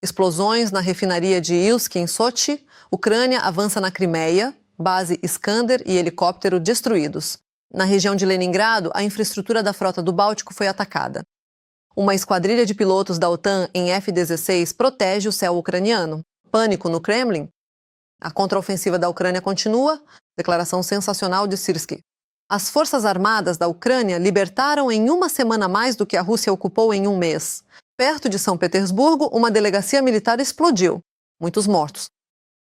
Explosões na refinaria de Ilsk, em Sochi. Ucrânia avança na Crimeia. Base Iskander e helicóptero destruídos. Na região de Leningrado, a infraestrutura da frota do Báltico foi atacada. Uma esquadrilha de pilotos da OTAN em F-16 protege o céu ucraniano. Pânico no Kremlin. A contraofensiva da Ucrânia continua. Declaração sensacional de Syrskyi. As forças armadas da Ucrânia libertaram em uma semana mais do que a Rússia ocupou em um mês. Perto de São Petersburgo, uma delegacia militar explodiu. Muitos mortos.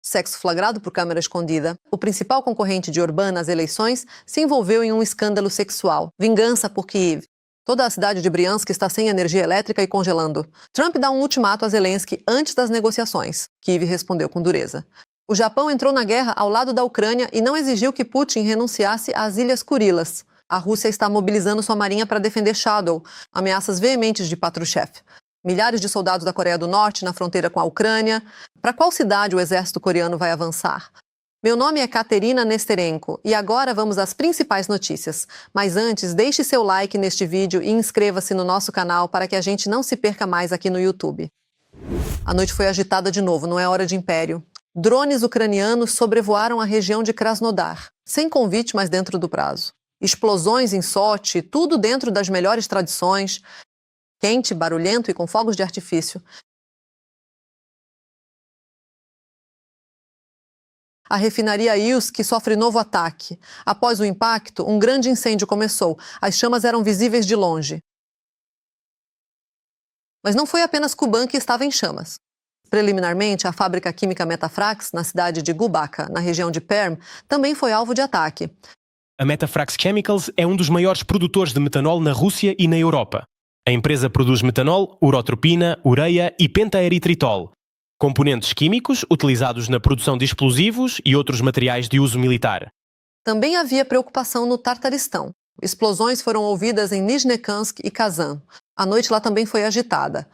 Sexo flagrado por câmera escondida. O principal concorrente de Orbán nas eleições se envolveu em um escândalo sexual. Vingança por Kiev. Toda a cidade de Briansk está sem energia elétrica e congelando. Trump dá um ultimato a Zelensky antes das negociações. Kiev respondeu com dureza. O Japão entrou na guerra ao lado da Ucrânia e não exigiu que Putin renunciasse às Ilhas Kurilas. A Rússia está mobilizando sua marinha para defender Shadow. Ameaças veementes de Patrushev. Milhares de soldados da Coreia do Norte na fronteira com a Ucrânia. Para qual cidade o exército coreano vai avançar? Meu nome é Katerina Nesterenko e agora vamos às principais notícias. Mas antes, deixe seu like neste vídeo e inscreva-se no nosso canal para que a gente não se perca mais aqui no YouTube. A noite foi agitada de novo, não é hora de império. Drones ucranianos sobrevoaram a região de Krasnodar, sem convite, mas dentro do prazo. Explosões em Sochi, tudo dentro das melhores tradições. Quente, barulhento e com fogos de artifício. A refinaria Ilsk sofre novo ataque. Após o impacto, um grande incêndio começou. As chamas eram visíveis de longe. Mas não foi apenas Kuban que estava em chamas. Preliminarmente, a fábrica química Metafrax, na cidade de Gubacka, na região de Perm, também foi alvo de ataque. A Metafrax Chemicals é um dos maiores produtores de metanol na Rússia e na Europa. A empresa produz metanol, urotropina, ureia e pentaeritritol, componentes químicos utilizados na produção de explosivos e outros materiais de uso militar. Também havia preocupação no Tartaristão. Explosões foram ouvidas em Nizhnekansk e Kazan. A noite lá também foi agitada.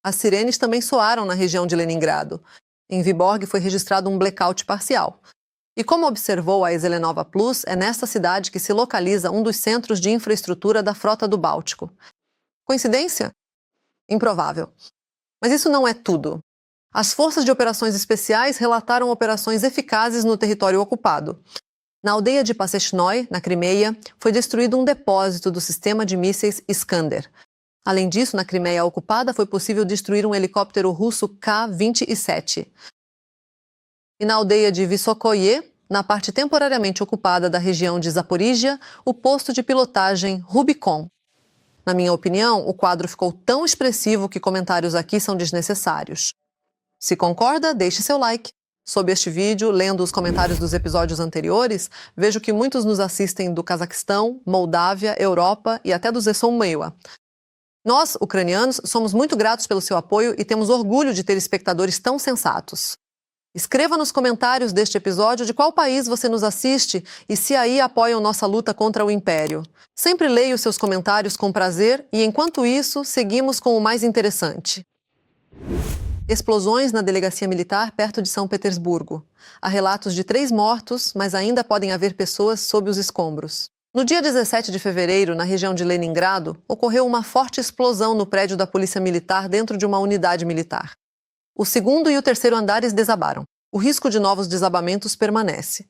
As sirenes também soaram na região de Leningrado. Em Vyborg foi registrado um blackout parcial. E como observou a Zelenova Plus, é nesta cidade que se localiza um dos centros de infraestrutura da frota do Báltico. Coincidência? Improvável. Mas isso não é tudo. As forças de operações especiais relataram operações eficazes no território ocupado. Na aldeia de Pasechnoi, na Crimeia, foi destruído um depósito do sistema de mísseis Iskander. Além disso, na Crimeia ocupada, foi possível destruir um helicóptero russo K-27. E na aldeia de Vissokoye, na parte temporariamente ocupada da região de Zaporígia, o posto de pilotagem Rubicon. Na minha opinião, o quadro ficou tão expressivo que comentários aqui são desnecessários. Se concorda, deixe seu like. Sob este vídeo, lendo os comentários dos episódios anteriores, vejo que muitos nos assistem do Cazaquistão, Moldávia, Europa e até do Zessou-Meua. Nós, ucranianos, somos muito gratos pelo seu apoio e temos orgulho de ter espectadores tão sensatos. Escreva nos comentários deste episódio de qual país você nos assiste e se aí apoiam nossa luta contra o Império. Sempre leio seus comentários com prazer e, enquanto isso, seguimos com o mais interessante. Explosões na delegacia militar perto de São Petersburgo. Há relatos de 3 mortos, mas ainda podem haver pessoas sob os escombros. No dia 17 de fevereiro, na região de Leningrado, ocorreu uma forte explosão no prédio da Polícia Militar dentro de uma unidade militar. O 2º e o 3º andares desabaram. O risco de novos desabamentos permanece.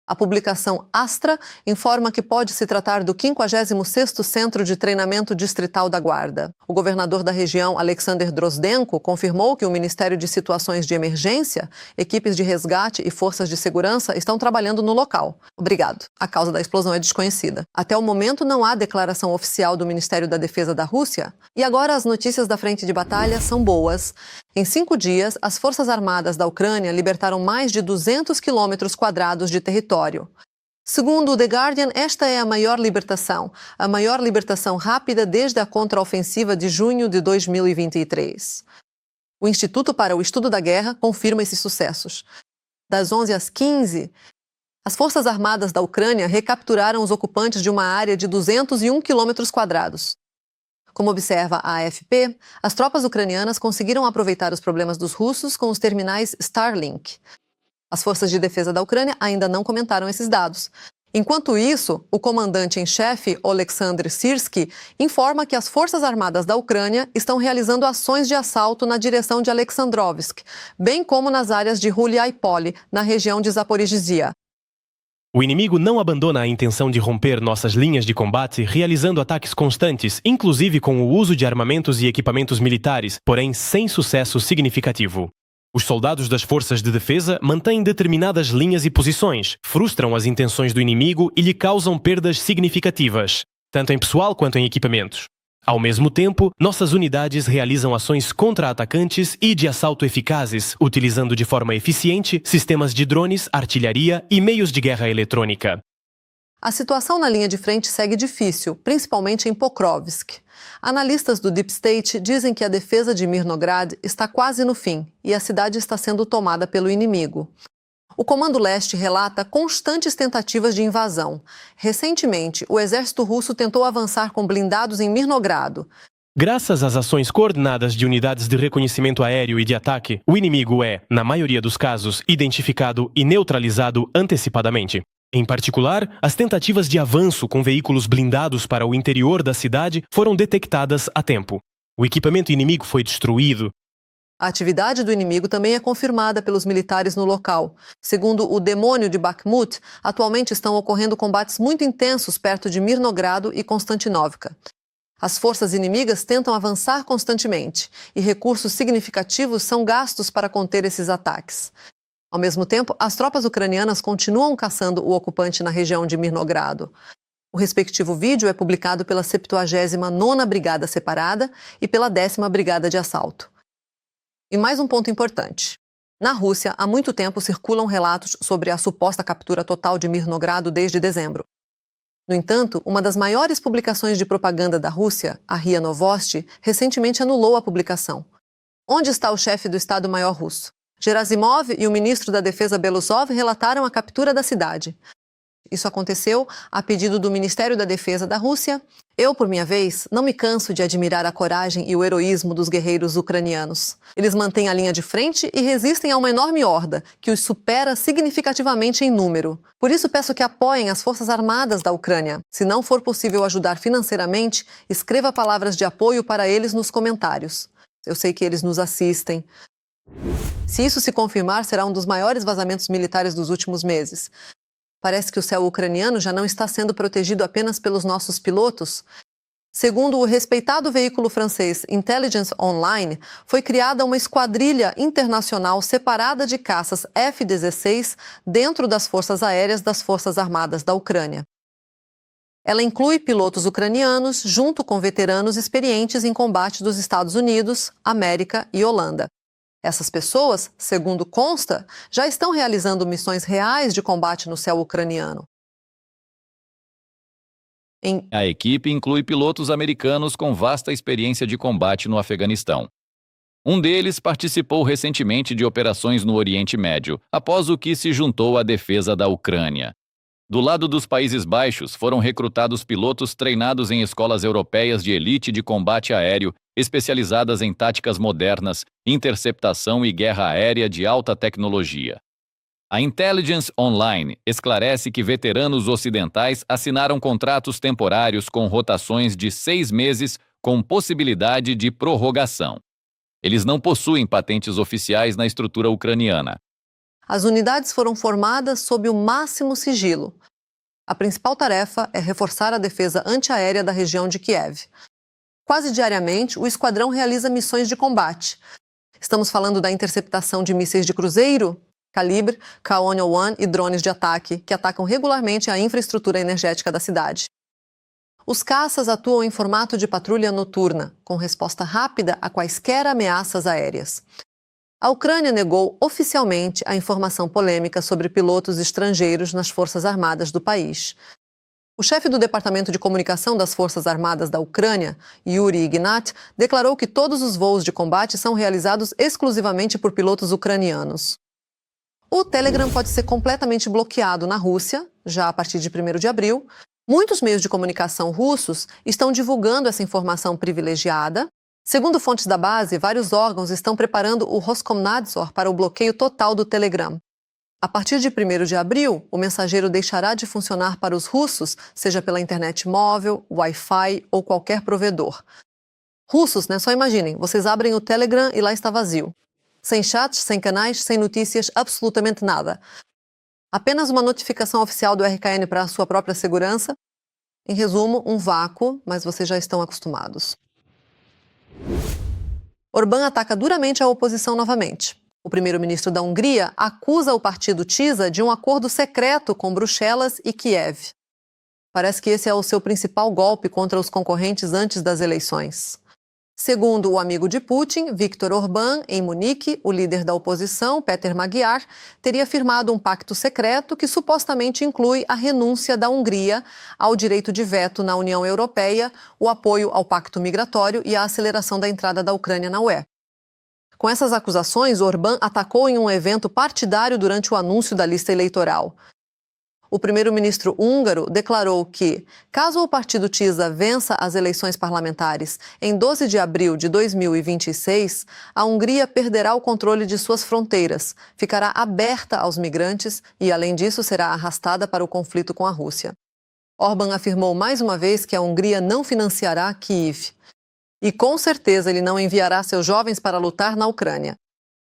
A publicação Astra informa que pode se tratar do 56º Centro de Treinamento Distrital da Guarda. O governador da região, Alexander Drozdenko, confirmou que o Ministério de Situações de Emergência, equipes de resgate e forças de segurança estão trabalhando no local. Obrigado. A causa da explosão é desconhecida. Até o momento não há declaração oficial do Ministério da Defesa da Rússia. E agora as notícias da frente de batalha são boas. Em 5 dias, as Forças Armadas da Ucrânia libertaram mais de 200 quilômetros quadrados de território. Segundo o The Guardian, esta é a maior libertação rápida desde a contraofensiva de junho de 2023. O Instituto para o Estudo da Guerra confirma esses sucessos. Das 11 às 15, as Forças Armadas da Ucrânia recapturaram os ocupantes de uma área de 201 quilômetros quadrados. Como observa a AFP, as tropas ucranianas conseguiram aproveitar os problemas dos russos com os terminais Starlink. As forças de defesa da Ucrânia ainda não comentaram esses dados. Enquanto isso, o comandante em chefe, Oleksandr Syrskyi, informa que as Forças Armadas da Ucrânia estão realizando ações de assalto na direção de Alexandrovsk, bem como nas áreas de Huliaipole, na região de Zaporizhzhia. O inimigo não abandona a intenção de romper nossas linhas de combate, realizando ataques constantes, inclusive com o uso de armamentos e equipamentos militares, porém sem sucesso significativo. Os soldados das forças de defesa mantêm determinadas linhas e posições, frustram as intenções do inimigo e lhe causam perdas significativas, tanto em pessoal quanto em equipamentos. Ao mesmo tempo, nossas unidades realizam ações contra-atacantes e de assalto eficazes, utilizando de forma eficiente sistemas de drones, artilharia e meios de guerra eletrônica. A situação na linha de frente segue difícil, principalmente em Pokrovsk. Analistas do Deep State dizem que a defesa de Mirnograd está quase no fim e a cidade está sendo tomada pelo inimigo. O Comando Leste relata constantes tentativas de invasão. Recentemente, o exército russo tentou avançar com blindados em Mirnogrado. Graças às ações coordenadas de unidades de reconhecimento aéreo e de ataque, o inimigo é, na maioria dos casos, identificado e neutralizado antecipadamente. Em particular, as tentativas de avanço com veículos blindados para o interior da cidade foram detectadas a tempo. O equipamento inimigo foi destruído. A atividade do inimigo também é confirmada pelos militares no local. Segundo o Demônio de Bakhmut, atualmente estão ocorrendo combates muito intensos perto de Mirnogrado e Konstantinovka. As forças inimigas tentam avançar constantemente e recursos significativos são gastos para conter esses ataques. Ao mesmo tempo, as tropas ucranianas continuam caçando o ocupante na região de Mirnogrado. O respectivo vídeo é publicado pela 79ª Brigada Separada e pela 10ª Brigada de Assalto. E mais um ponto importante. Na Rússia, há muito tempo circulam relatos sobre a suposta captura total de Mirnogrado desde dezembro. No entanto, uma das maiores publicações de propaganda da Rússia, a RIA Novosti, recentemente anulou a publicação. Onde está o chefe do Estado-Maior russo? Gerasimov e o ministro da Defesa Belousov relataram a captura da cidade. Isso aconteceu a pedido do Ministério da Defesa da Rússia. Eu, por minha vez, não me canso de admirar a coragem e o heroísmo dos guerreiros ucranianos. Eles mantêm a linha de frente e resistem a uma enorme horda, que os supera significativamente em número. Por isso peço que apoiem as Forças Armadas da Ucrânia. Se não for possível ajudar financeiramente, escreva palavras de apoio para eles nos comentários. Eu sei que eles nos assistem. Se isso se confirmar, será um dos maiores vazamentos militares dos últimos meses. Parece que o céu ucraniano já não está sendo protegido apenas pelos nossos pilotos. Segundo o respeitado veículo francês Intelligence Online, foi criada uma esquadrilha internacional separada de caças F-16 dentro das forças aéreas das Forças Armadas da Ucrânia. Ela inclui pilotos ucranianos junto com veteranos experientes em combate dos Estados Unidos, América e Holanda. Essas pessoas, segundo consta, já estão realizando missões reais de combate no céu ucraniano. A equipe inclui pilotos americanos com vasta experiência de combate no Afeganistão. Um deles participou recentemente de operações no Oriente Médio, após o que se juntou à defesa da Ucrânia. Do lado dos Países Baixos, foram recrutados pilotos treinados em escolas europeias de elite de combate aéreo, especializadas em táticas modernas, interceptação e guerra aérea de alta tecnologia. A Intelligence Online esclarece que veteranos ocidentais assinaram contratos temporários com rotações de 6 meses com possibilidade de prorrogação. Eles não possuem patentes oficiais na estrutura ucraniana. As unidades foram formadas sob o máximo sigilo. A principal tarefa é reforçar a defesa antiaérea da região de Kiev. Quase diariamente, o esquadrão realiza missões de combate. Estamos falando da interceptação de mísseis de cruzeiro, calibre, K-101 e drones de ataque, que atacam regularmente a infraestrutura energética da cidade. Os caças atuam em formato de patrulha noturna, com resposta rápida a quaisquer ameaças aéreas. A Ucrânia negou oficialmente a informação polêmica sobre pilotos estrangeiros nas Forças Armadas do país. O chefe do Departamento de Comunicação das Forças Armadas da Ucrânia, Yuri Ignat, declarou que todos os voos de combate são realizados exclusivamente por pilotos ucranianos. O Telegram pode ser completamente bloqueado na Rússia, já a partir de 1º de abril. Muitos meios de comunicação russos estão divulgando essa informação privilegiada. Segundo fontes da base, vários órgãos estão preparando o Roskomnadzor para o bloqueio total do Telegram. A partir de 1º de abril, o mensageiro deixará de funcionar para os russos, seja pela internet móvel, Wi-Fi ou qualquer provedor. Russos, né? Só imaginem, vocês abrem o Telegram e lá está vazio. Sem chats, sem canais, sem notícias, absolutamente nada. Apenas uma notificação oficial do RKN para a sua própria segurança. Em resumo, um vácuo, mas vocês já estão acostumados. Orbán ataca duramente a oposição novamente. O primeiro-ministro da Hungria acusa o partido TISA de um acordo secreto com Bruxelas e Kiev. Parece que esse é o seu principal golpe contra os concorrentes antes das eleições. Segundo o amigo de Putin, Viktor Orbán, em Munique, o líder da oposição, Péter Magyar, teria firmado um pacto secreto que supostamente inclui a renúncia da Hungria ao direito de veto na União Europeia, o apoio ao pacto migratório e a aceleração da entrada da Ucrânia na UE. Com essas acusações, Orbán atacou em um evento partidário durante o anúncio da lista eleitoral. O primeiro-ministro húngaro declarou que, caso o partido TISA vença as eleições parlamentares em 12 de abril de 2026, a Hungria perderá o controle de suas fronteiras, ficará aberta aos migrantes e, além disso, será arrastada para o conflito com a Rússia. Orbán afirmou mais uma vez que a Hungria não financiará Kiev. E com certeza ele não enviará seus jovens para lutar na Ucrânia.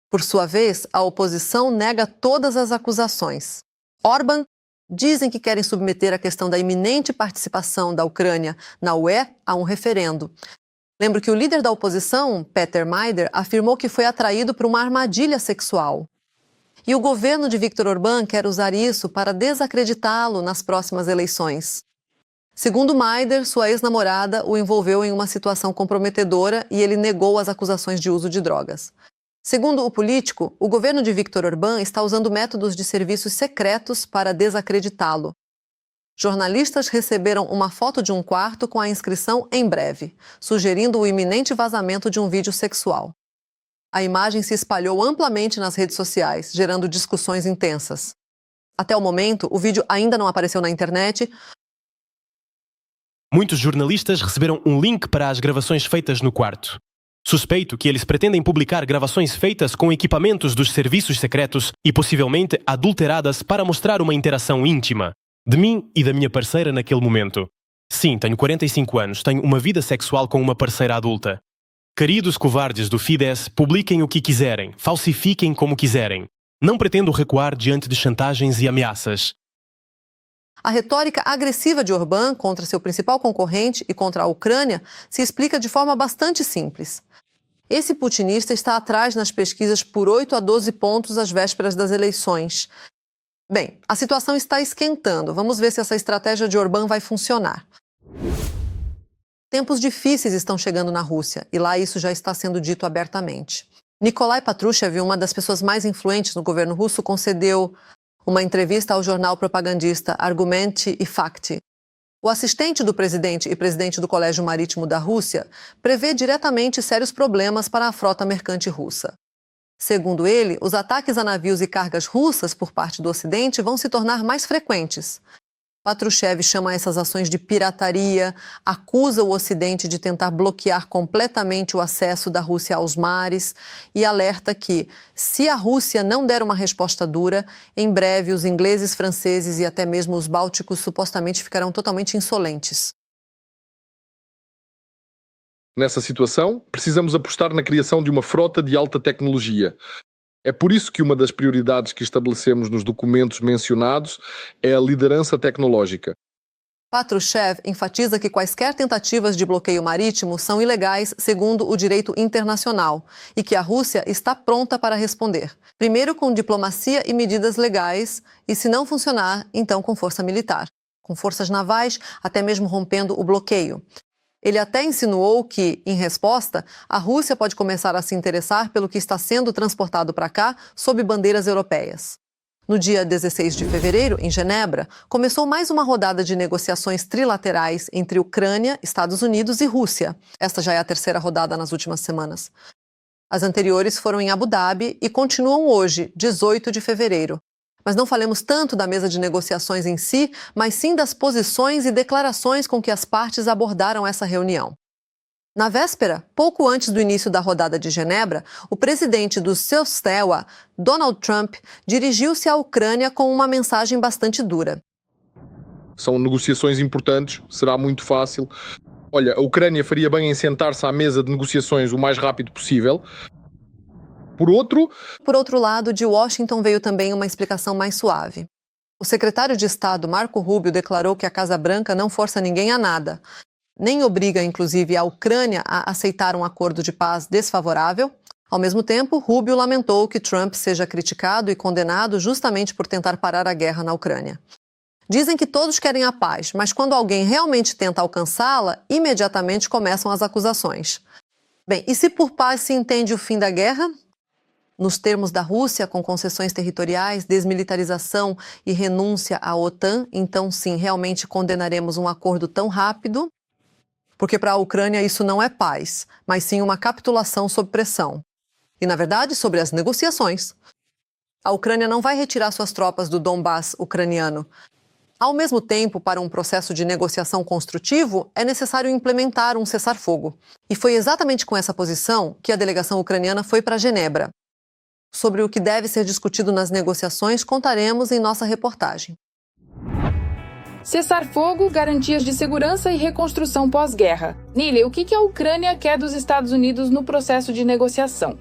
Por sua vez, a oposição nega todas as acusações. Orbán dizem que querem submeter a questão da iminente participação da Ucrânia na UE a um referendo. Lembro que o líder da oposição, Péter Majder, afirmou que foi atraído por uma armadilha sexual. E o governo de Viktor Orbán quer usar isso para desacreditá-lo nas próximas eleições. Segundo Majder, sua ex-namorada o envolveu em uma situação comprometedora e ele negou as acusações de uso de drogas. Segundo o político, o governo de Viktor Orbán está usando métodos de serviços secretos para desacreditá-lo. Jornalistas receberam uma foto de um quarto com a inscrição "em breve", sugerindo o iminente vazamento de um vídeo sexual. A imagem se espalhou amplamente nas redes sociais, gerando discussões intensas. Até o momento, o vídeo ainda não apareceu na internet. Muitos jornalistas receberam um link para as gravações feitas no quarto. Suspeito que eles pretendem publicar gravações feitas com equipamentos dos serviços secretos e possivelmente adulteradas para mostrar uma interação íntima de mim e da minha parceira naquele momento. Sim, tenho 45 anos, tenho uma vida sexual com uma parceira adulta. Queridos covardes do Fidesz, publiquem o que quiserem, falsifiquem como quiserem. Não pretendo recuar diante de chantagens e ameaças. A retórica agressiva de Orbán contra seu principal concorrente e contra a Ucrânia se explica de forma bastante simples. Esse putinista está atrás nas pesquisas por 8 a 12 pontos às vésperas das eleições. Bem, a situação está esquentando. Vamos ver se essa estratégia de Orbán vai funcionar. Tempos difíceis estão chegando na Rússia e lá isso já está sendo dito abertamente. Nikolai Patrushev, uma das pessoas mais influentes no governo russo, concedeu uma entrevista ao jornal propagandista Argumenty e Fakty. O assistente do presidente e presidente do Colégio Marítimo da Rússia prevê diretamente sérios problemas para a frota mercante russa. Segundo ele, os ataques a navios e cargas russas por parte do Ocidente vão se tornar mais frequentes. Patrushev chama essas ações de pirataria, acusa o Ocidente de tentar bloquear completamente o acesso da Rússia aos mares e alerta que, se a Rússia não der uma resposta dura, em breve os ingleses, franceses e até mesmo os bálticos supostamente ficarão totalmente insolentes. Nessa situação, precisamos apostar na criação de uma frota de alta tecnologia. É por isso que uma das prioridades que estabelecemos nos documentos mencionados é a liderança tecnológica. Patrushev enfatiza que quaisquer tentativas de bloqueio marítimo são ilegais segundo o direito internacional e que a Rússia está pronta para responder. Primeiro com diplomacia e medidas legais e, se não funcionar, então com força militar, com forças navais, até mesmo rompendo o bloqueio. Ele até insinuou que, em resposta, a Rússia pode começar a se interessar pelo que está sendo transportado para cá sob bandeiras europeias. No dia 16 de fevereiro, em Genebra, começou mais uma rodada de negociações trilaterais entre Ucrânia, Estados Unidos e Rússia. Esta já é a terceira rodada nas últimas semanas. As anteriores foram em Abu Dhabi e continuam hoje, 18 de fevereiro. Mas não falemos tanto da mesa de negociações em si, mas sim das posições e declarações com que as partes abordaram essa reunião. Na véspera, pouco antes do início da rodada de Genebra, o presidente do Ceausescu, Donald Trump, dirigiu-se à Ucrânia com uma mensagem bastante dura. São negociações importantes, será muito fácil. Olha, a Ucrânia faria bem em sentar-se à mesa de negociações o mais rápido possível. Por outro lado, de Washington veio também uma explicação mais suave. O secretário de Estado, Marco Rubio, declarou que a Casa Branca não força ninguém a nada, nem obriga, inclusive, a Ucrânia a aceitar um acordo de paz desfavorável. Ao mesmo tempo, Rubio lamentou que Trump seja criticado e condenado justamente por tentar parar a guerra na Ucrânia. Dizem que todos querem a paz, mas quando alguém realmente tenta alcançá-la, imediatamente começam as acusações. Bem, e se por paz se entende o fim da guerra? Nos termos da Rússia, com concessões territoriais, desmilitarização e renúncia à OTAN, então sim, realmente condenaremos um acordo tão rápido? Porque para a Ucrânia isso não é paz, mas sim uma capitulação sob pressão. E, na verdade, sobre as negociações. A Ucrânia não vai retirar suas tropas do Donbass ucraniano. Ao mesmo tempo, para um processo de negociação construtivo, é necessário implementar um cessar-fogo. E foi exatamente com essa posição que a delegação ucraniana foi para Genebra. Sobre o que deve ser discutido nas negociações, contaremos em nossa reportagem. Cessar-fogo, garantias de segurança e reconstrução pós-guerra. Nili, o que a Ucrânia quer dos Estados Unidos no processo de negociação?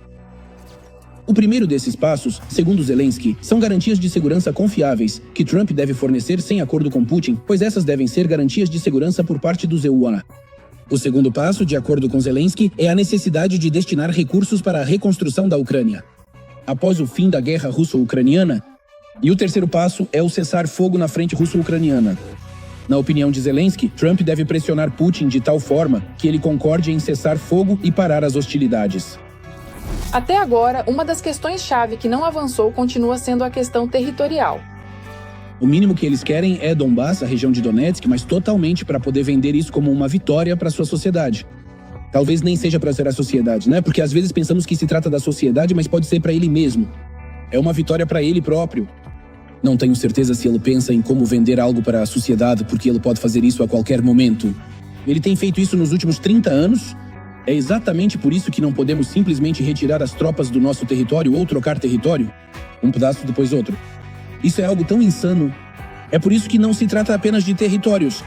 O primeiro desses passos, segundo Zelensky, são garantias de segurança confiáveis, que Trump deve fornecer sem acordo com Putin, pois essas devem ser garantias de segurança por parte dos EUA. O segundo passo, de acordo com Zelensky, é a necessidade de destinar recursos para a reconstrução da Ucrânia, após o fim da guerra russo-ucraniana. E o terceiro passo é o cessar-fogo na frente russo-ucraniana. Na opinião de Zelensky, Trump deve pressionar Putin de tal forma que ele concorde em cessar fogo e parar as hostilidades. Até agora, uma das questões-chave que não avançou continua sendo a questão territorial. O mínimo que eles querem é Donbass, a região de Donetsk, mas totalmente para poder vender isso como uma vitória para a sua sociedade. Talvez nem seja para ser a sociedade, né? Porque às vezes pensamos que se trata da sociedade, mas pode ser para ele mesmo. É uma vitória para ele próprio. Não tenho certeza se ele pensa em como vender algo para a sociedade, porque ele pode fazer isso a qualquer momento. Ele tem feito isso nos últimos 30 anos. É exatamente por isso que não podemos simplesmente retirar as tropas do nosso território ou trocar território, um pedaço depois outro. Isso é algo tão insano. É por isso que não se trata apenas de territórios.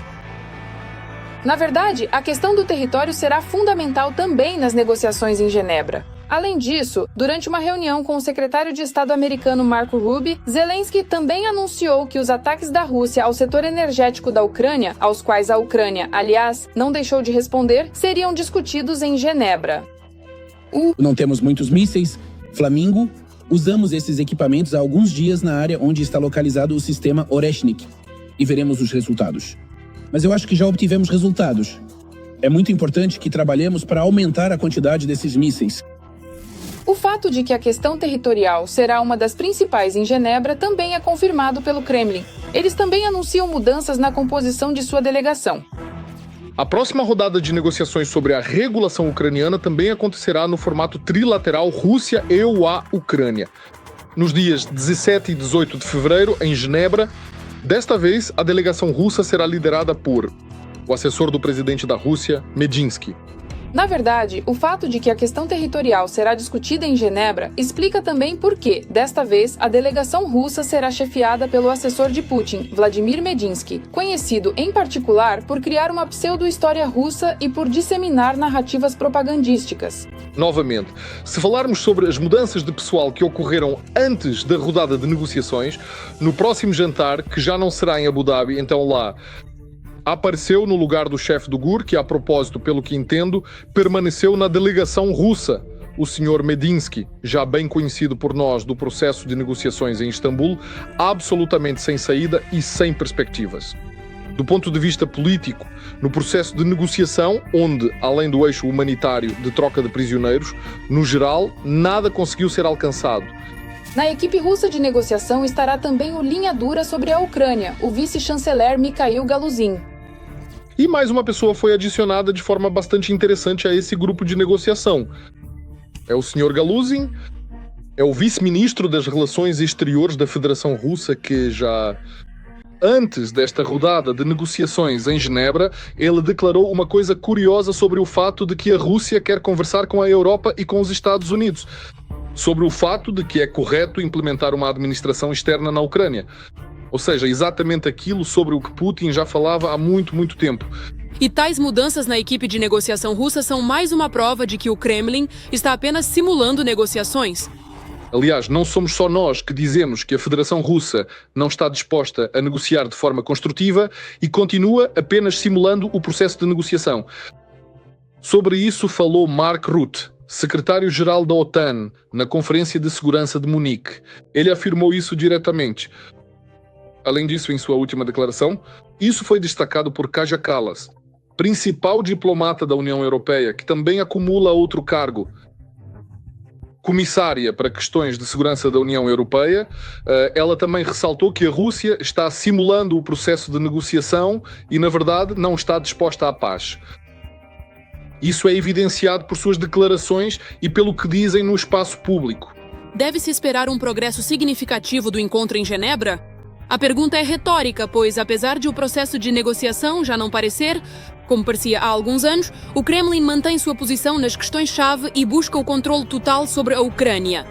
Na verdade, a questão do território será fundamental também nas negociações em Genebra. Além disso, durante uma reunião com o secretário de Estado americano Marco Rubio, Zelensky também anunciou que os ataques da Rússia ao setor energético da Ucrânia, aos quais a Ucrânia, aliás, não deixou de responder, seriam discutidos em Genebra. Não temos muitos mísseis. Flamingo. Usamos esses equipamentos há alguns dias na área onde está localizado o sistema Oreshnik. E veremos os resultados. Mas eu acho que já obtivemos resultados. É muito importante que trabalhemos para aumentar a quantidade desses mísseis. O fato de que a questão territorial será uma das principais em Genebra também é confirmado pelo Kremlin. Eles também anunciam mudanças na composição de sua delegação. A próxima rodada de negociações sobre a regulação ucraniana também acontecerá no formato trilateral Rússia, EUA, Ucrânia. Nos dias 17 e 18 de fevereiro, em Genebra, desta vez a delegação russa será liderada por o assessor do presidente da Rússia, Medinsky. Na verdade, o fato de que a questão territorial será discutida em Genebra explica também por que, desta vez, a delegação russa será chefiada pelo assessor de Putin, Vladimir Medinsky, conhecido, em particular, por criar uma pseudo-história russa e por disseminar narrativas propagandísticas. Novamente, se falarmos sobre as mudanças de pessoal que ocorreram antes da rodada de negociações, no próximo jantar, que já não será em Abu Dhabi, então lá, apareceu no lugar do chefe do GUR, que, a propósito, pelo que entendo, permaneceu na delegação russa, o Sr. Medinsky, já bem conhecido por nós do processo de negociações em Istambul, absolutamente sem saída e sem perspectivas. Do ponto de vista político, no processo de negociação, onde, além do eixo humanitário de troca de prisioneiros, no geral, nada conseguiu ser alcançado. Na equipe russa de negociação estará também o linha dura sobre a Ucrânia, o vice-chanceler Mikhail Galuzin. E mais uma pessoa foi adicionada de forma bastante interessante a esse grupo de negociação. É o Sr. Galuzin, é o vice-ministro das Relações Exteriores da Federação Russa, que já Antes desta rodada de negociações em Genebra, ele declarou uma coisa curiosa sobre o fato de que a Rússia quer conversar com a Europa e com os Estados Unidos, sobre o fato de que é correto implementar uma administração externa na Ucrânia. Ou seja, exatamente aquilo sobre o que Putin já falava há muito, muito tempo. E tais mudanças na equipe de negociação russa são mais uma prova de que o Kremlin está apenas simulando negociações. Aliás, não somos só nós que dizemos que a Federação Russa não está disposta a negociar de forma construtiva e continua apenas simulando o processo de negociação. Sobre isso falou Mark Rutte, secretário-geral da OTAN, na Conferência de Segurança de Munique. Ele afirmou isso diretamente. Além disso, em sua última declaração, isso foi destacado por Kaja Kallas, principal diplomata da União Europeia, que também acumula outro cargo, comissária para questões de segurança da União Europeia. Ela também ressaltou que a Rússia está simulando o processo de negociação e, na verdade, não está disposta à paz. Isso é evidenciado por suas declarações e pelo que dizem no espaço público. Deve-se esperar um progresso significativo do encontro em Genebra? A pergunta é retórica, pois, apesar de o processo de negociação já não parecer, como parecia há alguns anos, o Kremlin mantém sua posição nas questões-chave e busca o controle total sobre a Ucrânia.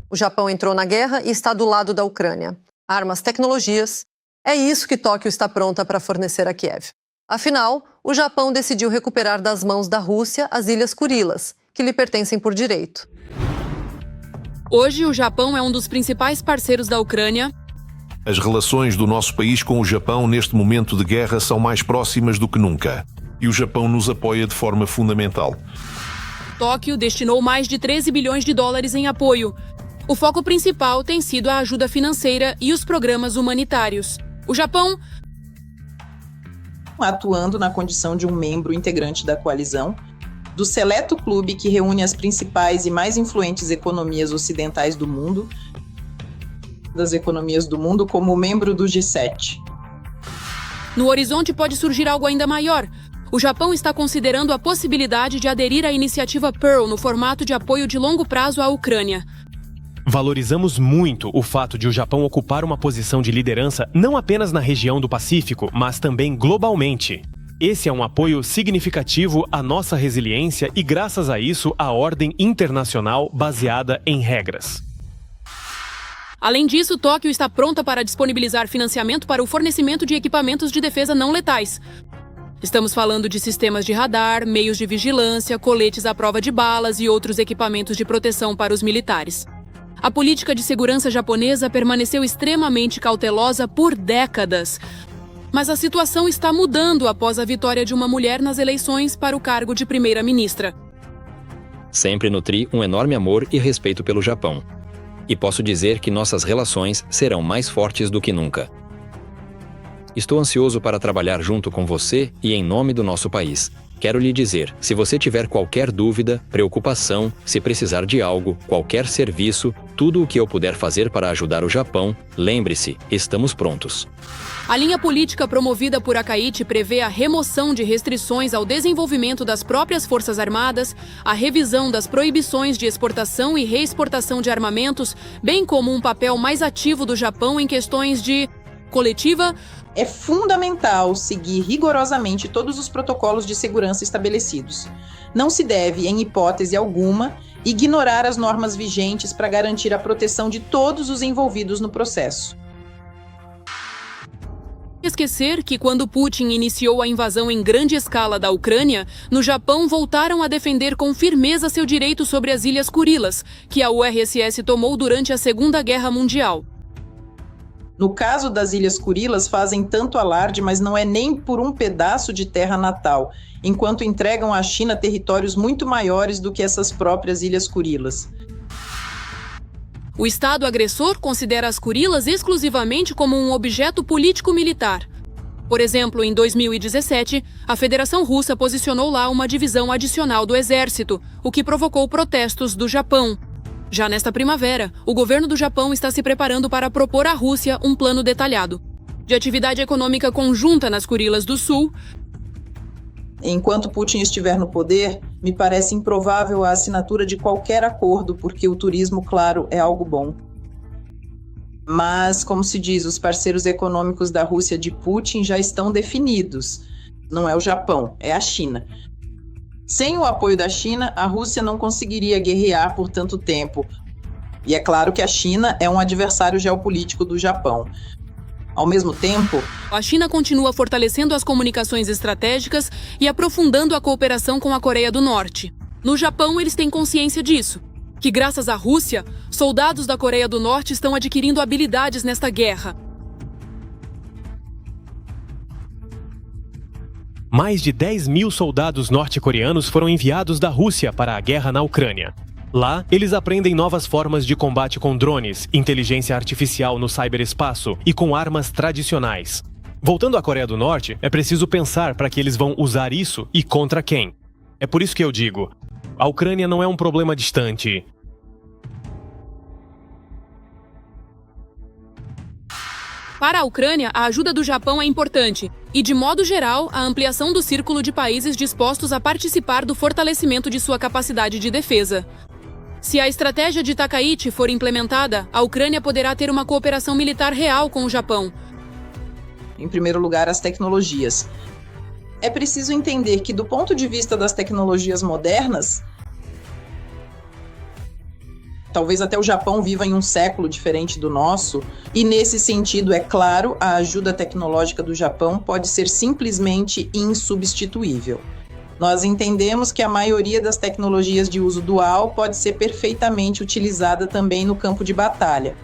O Japão entrou na guerra e está do lado da Ucrânia. Armas, tecnologias. É isso que Tóquio está pronta para fornecer a Kiev. Afinal, o Japão decidiu recuperar das mãos da Rússia as Ilhas Kurilas, que lhe pertencem por direito. Hoje, o Japão é um dos principais parceiros da Ucrânia. As relações do nosso país com o Japão neste momento de guerra são mais próximas do que nunca. E o Japão nos apoia de forma fundamental. Tóquio destinou mais de 13 bilhões de dólares em apoio. O foco principal tem sido a ajuda financeira e os programas humanitários. O Japão, atuando na condição de um membro integrante da coalizão, do seleto clube que reúne as principais e mais influentes economias ocidentais do mundo, das economias do mundo como membro do G7. No horizonte pode surgir algo ainda maior. O Japão está considerando a possibilidade de aderir à iniciativa Pearl no formato de apoio de longo prazo à Ucrânia. Valorizamos muito o fato de o Japão ocupar uma posição de liderança não apenas na região do Pacífico, mas também globalmente. Esse é um apoio significativo à nossa resiliência e, graças a isso, à ordem internacional baseada em regras. Além disso, Tóquio está pronta para disponibilizar financiamento para o fornecimento de equipamentos de defesa não letais. Estamos falando de sistemas de radar, meios de vigilância, coletes à prova de balas e outros equipamentos de proteção para os militares. A política de segurança japonesa permaneceu extremamente cautelosa por décadas. Mas a situação está mudando após a vitória de uma mulher nas eleições para o cargo de primeira-ministra. Sempre nutri um enorme amor e respeito pelo Japão. E posso dizer que nossas relações serão mais fortes do que nunca. Estou ansioso para trabalhar junto com você e em nome do nosso país. Quero lhe dizer, se você tiver qualquer dúvida, preocupação, se precisar de algo, qualquer serviço, tudo o que eu puder fazer para ajudar o Japão, lembre-se, estamos prontos. A linha política promovida por Akaichi prevê a remoção de restrições ao desenvolvimento das próprias Forças Armadas, a revisão das proibições de exportação e reexportação de armamentos, bem como um papel mais ativo do Japão em questões de coletiva. É fundamental seguir rigorosamente todos os protocolos de segurança estabelecidos. Não se deve, em hipótese alguma, ignorar as normas vigentes para garantir a proteção de todos os envolvidos no processo. Esquecer que quando Putin iniciou a invasão em grande escala da Ucrânia, no Japão voltaram a defender com firmeza seu direito sobre as Ilhas Kurilas, que a URSS tomou durante a Segunda Guerra Mundial. No caso das Ilhas Kurilas, fazem tanto alarde, mas não é nem por um pedaço de terra natal, enquanto entregam à China territórios muito maiores do que essas próprias Ilhas Kurilas. O Estado agressor considera as Kurilas exclusivamente como um objeto político-militar. Por exemplo, em 2017, a Federação Russa posicionou lá uma divisão adicional do exército, o que provocou protestos do Japão. Já nesta primavera, o governo do Japão está se preparando para propor à Rússia um plano detalhado de atividade econômica conjunta nas Kurilas do Sul. Enquanto Putin estiver no poder, me parece improvável a assinatura de qualquer acordo, porque o turismo, claro, é algo bom. Mas, como se diz, os parceiros econômicos da Rússia de Putin já estão definidos. Não é o Japão, é a China. Sem o apoio da China, a Rússia não conseguiria guerrear por tanto tempo. E é claro que a China é um adversário geopolítico do Japão. Ao mesmo tempo, A China continua fortalecendo as comunicações estratégicas e aprofundando a cooperação com a Coreia do Norte. No Japão, eles têm consciência disso, que graças à Rússia, soldados da Coreia do Norte estão adquirindo habilidades nesta guerra. Mais de 10 mil soldados norte-coreanos foram enviados da Rússia para a guerra na Ucrânia. Lá, eles aprendem novas formas de combate com drones, inteligência artificial no ciberespaço e com armas tradicionais. Voltando à Coreia do Norte, é preciso pensar para que eles vão usar isso e contra quem. É por isso que eu digo, a Ucrânia não é um problema distante. Para a Ucrânia, a ajuda do Japão é importante e, de modo geral, a ampliação do círculo de países dispostos a participar do fortalecimento de sua capacidade de defesa. Se a estratégia de Takaichi for implementada, a Ucrânia poderá ter uma cooperação militar real com o Japão. em primeiro lugar, as tecnologias. É preciso entender que, do ponto de vista das tecnologias modernas, talvez até o Japão viva em um século diferente do nosso, e nesse sentido, é claro, a ajuda tecnológica do Japão pode ser simplesmente insubstituível. Nós entendemos que a maioria das tecnologias de uso dual pode ser perfeitamente utilizada também no campo de batalha.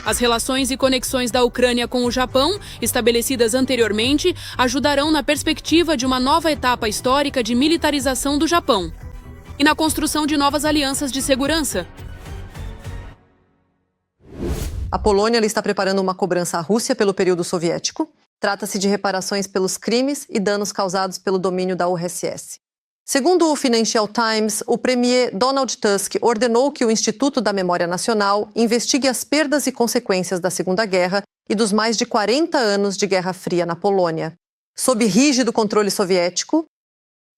As relações e conexões da Ucrânia com o Japão, estabelecidas anteriormente, ajudarão na perspectiva de uma nova etapa histórica de militarização do Japão e na construção de novas alianças de segurança. A Polônia está preparando uma cobrança à Rússia pelo período soviético. Trata-se de reparações pelos crimes e danos causados pelo domínio da URSS. Segundo o Financial Times, o premier Donald Tusk ordenou que o Instituto da Memória Nacional investigue as perdas e consequências da Segunda Guerra e dos mais de 40 anos de Guerra Fria na Polônia. Sob rígido controle soviético,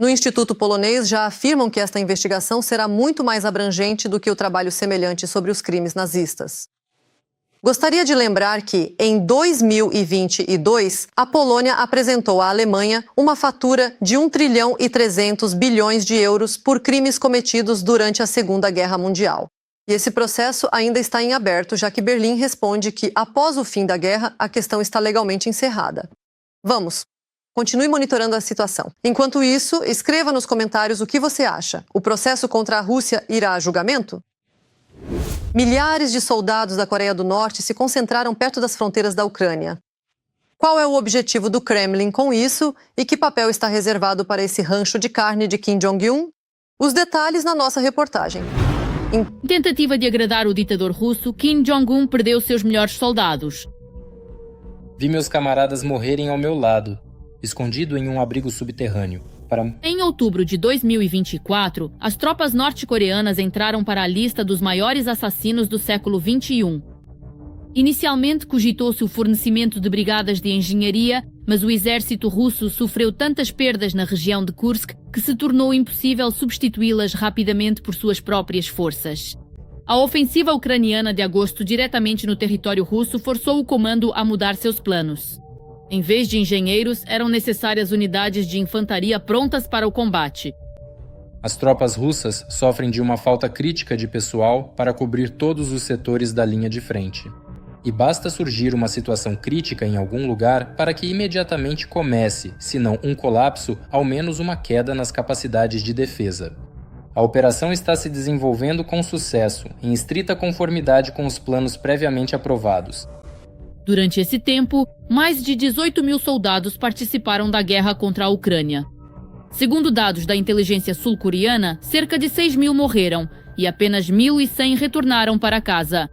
no Instituto polonês já afirmam que esta investigação será muito mais abrangente do que o trabalho semelhante sobre os crimes nazistas. Gostaria de lembrar que, em 2022, a Polônia apresentou à Alemanha uma fatura de 1,3 trilhão de euros por crimes cometidos durante a Segunda Guerra Mundial. E esse processo ainda está em aberto, já que Berlim responde que, após o fim da guerra, a questão está legalmente encerrada. Vamos, continue monitorando a situação. Enquanto isso, escreva nos comentários o que você acha. O processo contra a Rússia irá a julgamento? Milhares de soldados da Coreia do Norte se concentraram perto das fronteiras da Ucrânia. Qual é o objetivo do Kremlin com isso e que papel está reservado para esse rancho de carne de Kim Jong-un? Os detalhes na nossa reportagem. Em tentativa de agradar o ditador russo, Kim Jong-un perdeu seus melhores soldados. Vi meus camaradas morrerem ao meu lado, escondido em um abrigo subterrâneo. Em outubro de 2024, as tropas norte-coreanas entraram para a lista dos maiores assassinos do século XXI. Inicialmente cogitou-se o fornecimento de brigadas de engenharia, mas o exército russo sofreu tantas perdas na região de Kursk que se tornou impossível substituí-las rapidamente por suas próprias forças. A ofensiva ucraniana de agosto diretamente no território russo forçou o comando a mudar seus planos. Em vez de engenheiros, eram necessárias unidades de infantaria prontas para o combate. As tropas russas sofrem de uma falta crítica de pessoal para cobrir todos os setores da linha de frente. E basta surgir uma situação crítica em algum lugar para que imediatamente comece, se não um colapso, ao menos uma queda nas capacidades de defesa. A operação está se desenvolvendo com sucesso, em estrita conformidade com os planos previamente aprovados. Durante esse tempo, mais de 18 mil soldados participaram da guerra contra a Ucrânia. Segundo dados da inteligência sul-coreana, cerca de 6 mil morreram e apenas 1.100 retornaram para casa.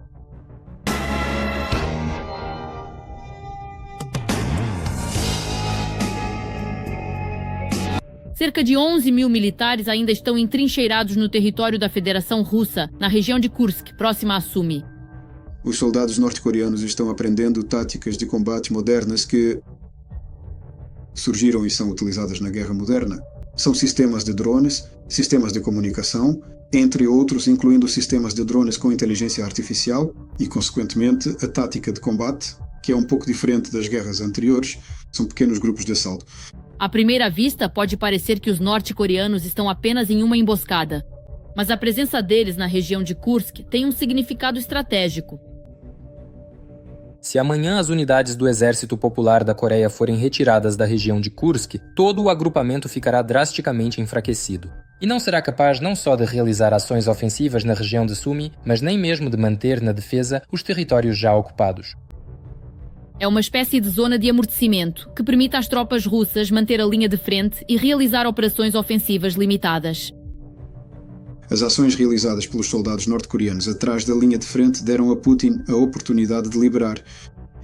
Cerca de 11 mil militares ainda estão entrincheirados no território da Federação Russa, na região de Kursk, próxima a Sumy. Os soldados norte-coreanos estão aprendendo táticas de combate modernas que surgiram e são utilizadas na guerra moderna. São sistemas de drones, sistemas de comunicação entre outros, incluindo sistemas de drones com inteligência artificial e, consequentemente, a tática de combate, que é um pouco diferente das guerras anteriores, são pequenos grupos de assalto. À primeira vista, pode parecer que os norte-coreanos estão apenas em uma emboscada, mas a presença deles na região de Kursk tem um significado estratégico. Se amanhã as unidades do Exército Popular da Coreia forem retiradas da região de Kursk, todo o agrupamento ficará drasticamente enfraquecido. E não será capaz não só de realizar ações ofensivas na região de Sumy, mas nem mesmo de manter na defesa os territórios já ocupados. É uma espécie de zona de amortecimento que permite às tropas russas manter a linha de frente e realizar operações ofensivas limitadas. As ações realizadas pelos soldados norte-coreanos atrás da linha de frente deram a Putin a oportunidade de liberar.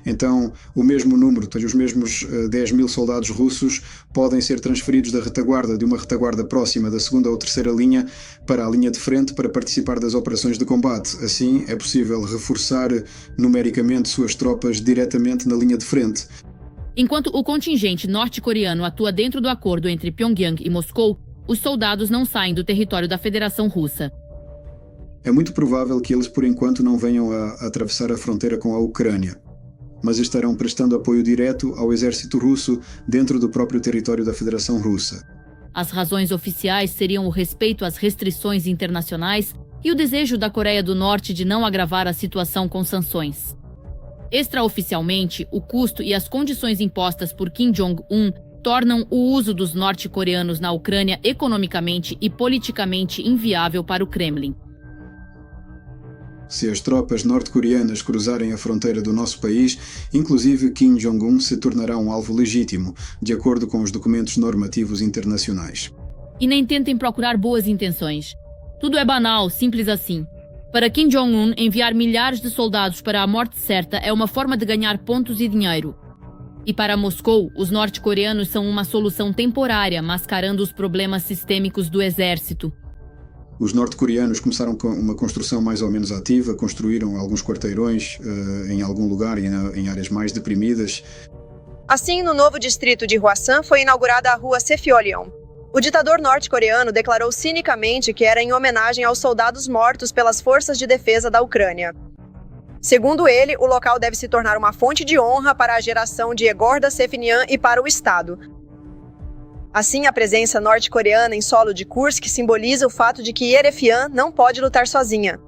Então, o mesmo número, os mesmos 10.000 soldados russos podem ser transferidos da retaguarda, de uma retaguarda próxima da segunda ou terceira linha, para a linha de frente para participar das operações de combate. Assim, é possível reforçar numericamente suas tropas diretamente na linha de frente. Enquanto o contingente norte-coreano atua dentro do acordo entre Pyongyang e Moscou, os soldados não saem do território da Federação Russa. É muito provável que eles, por enquanto, não venham a atravessar a fronteira com a Ucrânia, mas estarão prestando apoio direto ao exército russo dentro do próprio território da Federação Russa. As razões oficiais seriam o respeito às restrições internacionais e o desejo da Coreia do Norte de não agravar a situação com sanções. Extraoficialmente, o custo e as condições impostas por Kim Jong-un tornam o uso dos norte-coreanos na Ucrânia economicamente e politicamente inviável para o Kremlin. Se as tropas norte-coreanas cruzarem a fronteira do nosso país, inclusive Kim Jong-un se tornará um alvo legítimo, de acordo com os documentos normativos internacionais. E nem tentem procurar boas intenções. Tudo é banal, simples assim. Para Kim Jong-un, enviar milhares de soldados para a morte certa é uma forma de ganhar pontos e dinheiro. E para Moscou, os norte-coreanos são uma solução temporária, mascarando os problemas sistêmicos do exército. Os norte-coreanos começaram com uma construção mais ou menos ativa, construíram alguns quarteirões em algum lugar, em áreas mais deprimidas. Assim, no novo distrito de Hwasan foi inaugurada a rua Sefyolion. O ditador norte-coreano declarou cinicamente que era em homenagem aos soldados mortos pelas forças de defesa da Ucrânia. Segundo ele, o local deve se tornar uma fonte de honra para a geração de Egorda Sefinian e para o Estado. Assim, a presença norte-coreana em solo de Kursk simboliza o fato de que Erefian não pode lutar sozinha.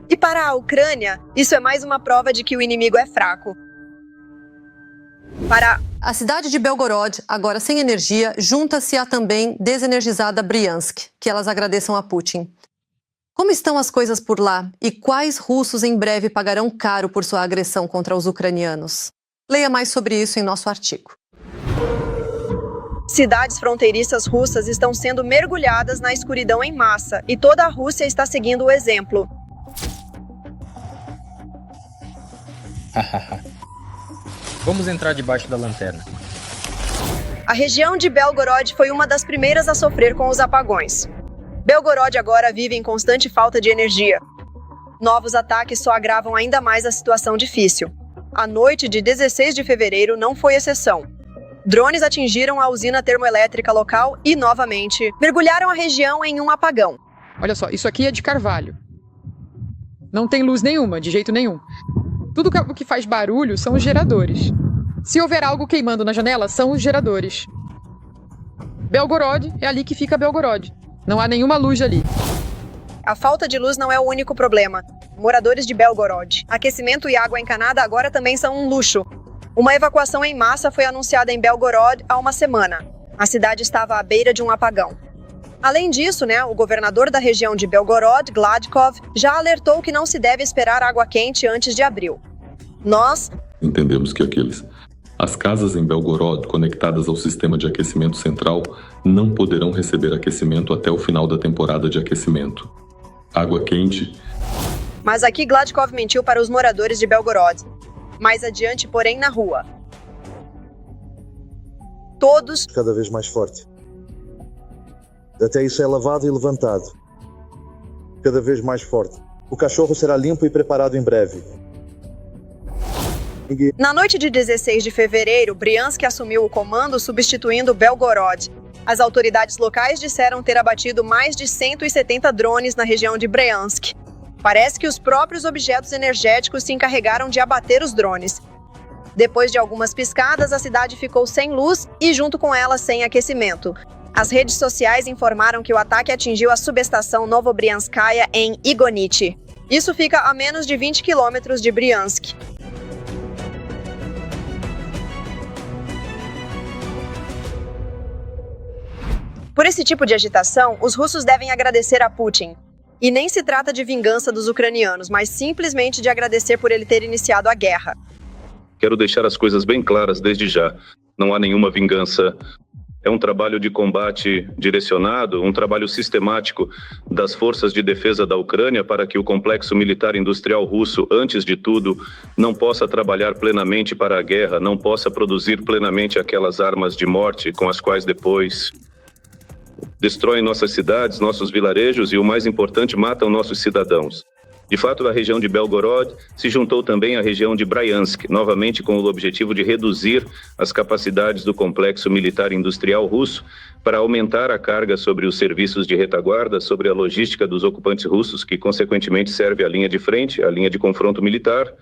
E para a Ucrânia, isso é mais uma prova de que o inimigo é fraco. Para a cidade de Belgorod, agora sem energia, junta-se a também desenergizada Briansk, que elas agradeçam a Putin. Como estão as coisas por lá e quais russos em breve pagarão caro por sua agressão contra os ucranianos? Leia mais sobre isso em nosso artigo. Cidades fronteiriças russas estão sendo mergulhadas na escuridão em massa e toda a Rússia está seguindo o exemplo. Vamos entrar debaixo da lanterna. A região de Belgorod foi uma das primeiras a sofrer com os apagões. Belgorod agora vive em constante falta de energia. Novos ataques só agravam ainda mais a situação difícil. A noite de 16 de fevereiro não foi exceção. Drones atingiram a usina termoelétrica local e, novamente, mergulharam a região em um apagão. Olha só, isso aqui é de carvalho. Não tem luz nenhuma, de jeito nenhum. Tudo o que faz barulho são os geradores. Se houver algo queimando na janela, são os geradores. Belgorod é ali que fica Belgorod. Não há nenhuma luz ali. A falta de luz não é o único problema. Moradores de Belgorod, aquecimento e água encanada agora também são um luxo. Uma evacuação em massa foi anunciada em Belgorod há uma semana. A cidade estava à beira de um apagão. Além disso, o governador da região de Belgorod, Gladkov, já alertou que não se deve esperar água quente antes de abril. Nós entendemos que as casas em Belgorod conectadas ao sistema de aquecimento central não poderão receber aquecimento até o final da temporada de aquecimento. Água quente. Mas aqui Gladkov mentiu para os moradores de Belgorod. Mais adiante, porém, na rua. Todos cada vez mais forte. Até isso é lavado e levantado. Cada vez mais forte. O cachorro será limpo e preparado em breve. Na noite de 16 de fevereiro, Briansk assumiu o comando substituindo Belgorod. As autoridades locais disseram ter abatido mais de 170 drones na região de Bryansk. Parece que os próprios objetos energéticos se encarregaram de abater os drones. Depois de algumas piscadas, a cidade ficou sem luz e, junto com ela, sem aquecimento. As redes sociais informaram que o ataque atingiu a subestação Novobrianskaya em Igonity. Isso fica a menos de 20 quilômetros de Bryansk. Por esse tipo de agitação, os russos devem agradecer a Putin. E nem se trata de vingança dos ucranianos, mas simplesmente de agradecer por ele ter iniciado a guerra. Quero deixar as coisas bem claras desde já. Não há nenhuma vingança. É um trabalho de combate direcionado, um trabalho sistemático das forças de defesa da Ucrânia para que o complexo militar industrial russo, antes de tudo, não possa trabalhar plenamente para a guerra, não possa produzir plenamente aquelas armas de morte com as quais depois destroem nossas cidades, nossos vilarejos e, o mais importante, matam nossos cidadãos. De fato, a região de Belgorod se juntou também à região de Bryansk, novamente com o objetivo de reduzir as capacidades do complexo militar industrial russo para aumentar a carga sobre os serviços de retaguarda, sobre a logística dos ocupantes russos, que consequentemente serve a linha de frente, a linha de confronto militar.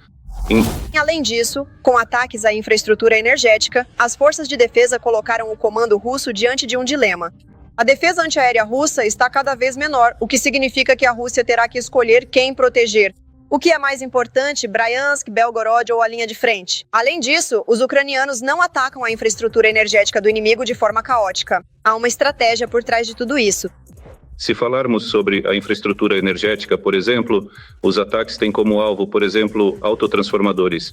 Além disso, com ataques à infraestrutura energética, as forças de defesa colocaram o comando russo diante de um dilema. A defesa antiaérea russa está cada vez menor, o que significa que a Rússia terá que escolher quem proteger. O que é mais importante, Bryansk, Belgorod ou a linha de frente? Além disso, os ucranianos não atacam a infraestrutura energética do inimigo de forma caótica. Há uma estratégia por trás de tudo isso. Se falarmos sobre a infraestrutura energética, por exemplo, os ataques têm como alvo, por exemplo, autotransformadores.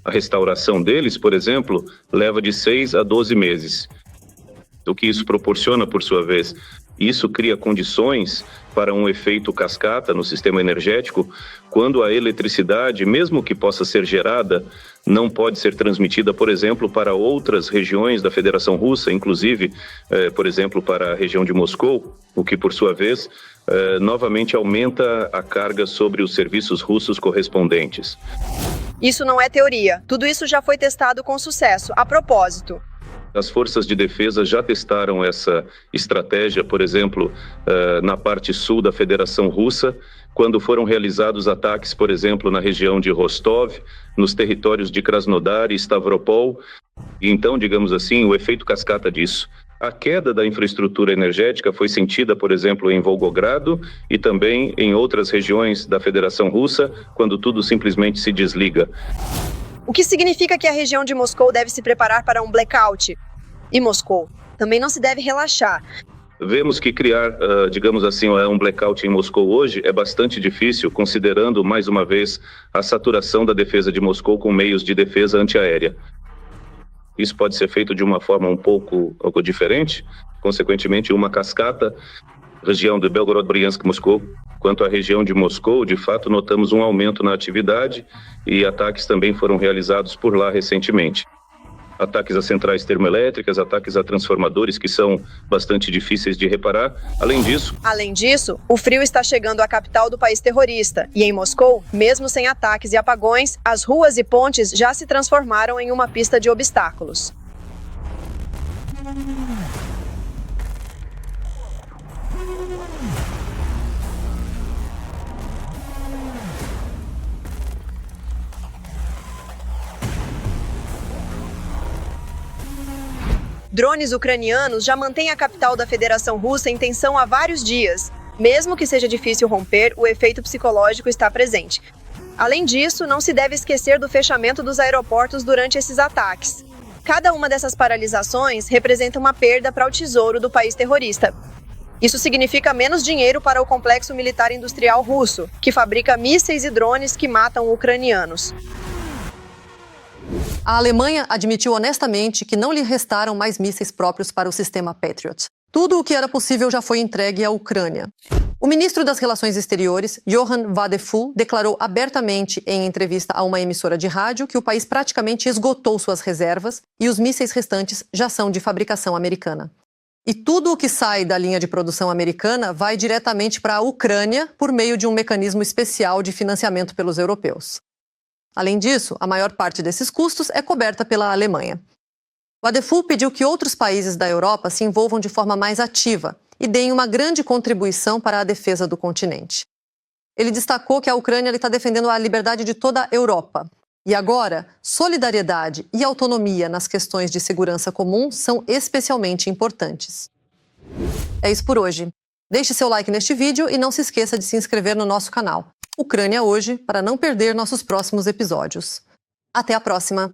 A restauração deles, por exemplo, leva de 6 a 12 meses. O que isso proporciona, por sua vez? Isso cria condições para um efeito cascata no sistema energético, quando a eletricidade, mesmo que possa ser gerada, não pode ser transmitida, por exemplo, para outras regiões da Federação Russa, inclusive, por exemplo, para a região de Moscou, o que, por sua vez, novamente aumenta a carga sobre os serviços russos correspondentes. Isso não é teoria. Tudo isso já foi testado com sucesso. A propósito, as forças de defesa já testaram essa estratégia, por exemplo, na parte sul da Federação Russa, quando foram realizados ataques, por exemplo, na região de Rostov, nos territórios de Krasnodar e Stavropol. E então, digamos assim, o efeito cascata disso. A queda da infraestrutura energética foi sentida, por exemplo, em Volgogrado e também em outras regiões da Federação Russa, quando tudo simplesmente se desliga. O que significa que a região de Moscou deve se preparar para um blackout. E Moscou também não se deve relaxar. Vemos que criar, digamos assim, um blackout em Moscou hoje é bastante difícil, considerando, mais uma vez, a saturação da defesa de Moscou com meios de defesa antiaérea. Isso pode ser feito de uma forma um pouco diferente, consequentemente, uma cascata, região de Belgorod, Bryansk, Moscou. Quanto à região de Moscou, de fato, notamos um aumento na atividade e ataques também foram realizados por lá recentemente. Ataques a centrais termoelétricas, ataques a transformadores que são bastante difíceis de reparar. Além disso, o frio está chegando à capital do país terrorista. E em Moscou, mesmo sem ataques e apagões, as ruas e pontes já se transformaram em uma pista de obstáculos. Drones ucranianos já mantêm a capital da Federação Russa em tensão há vários dias. Mesmo que seja difícil romper, o efeito psicológico está presente. Além disso, não se deve esquecer do fechamento dos aeroportos durante esses ataques. Cada uma dessas paralisações representa uma perda para o tesouro do país terrorista. Isso significa menos dinheiro para o complexo militar industrial russo, que fabrica mísseis e drones que matam ucranianos. A Alemanha admitiu honestamente que não lhe restaram mais mísseis próprios para o sistema Patriot. Tudo o que era possível já foi entregue à Ucrânia. O ministro das Relações Exteriores, Johann Wadephul, declarou abertamente em entrevista a uma emissora de rádio que o país praticamente esgotou suas reservas e os mísseis restantes já são de fabricação americana. E tudo o que sai da linha de produção americana vai diretamente para a Ucrânia por meio de um mecanismo especial de financiamento pelos europeus. Além disso, a maior parte desses custos é coberta pela Alemanha. O ADEFUL pediu que outros países da Europa se envolvam de forma mais ativa e deem uma grande contribuição para a defesa do continente. Ele destacou que a Ucrânia está defendendo a liberdade de toda a Europa. E agora, solidariedade e autonomia nas questões de segurança comum são especialmente importantes. É isso por hoje. Deixe seu like neste vídeo e não se esqueça de se inscrever no nosso canal Ucrânia Hoje para não perder nossos próximos episódios. Até a próxima!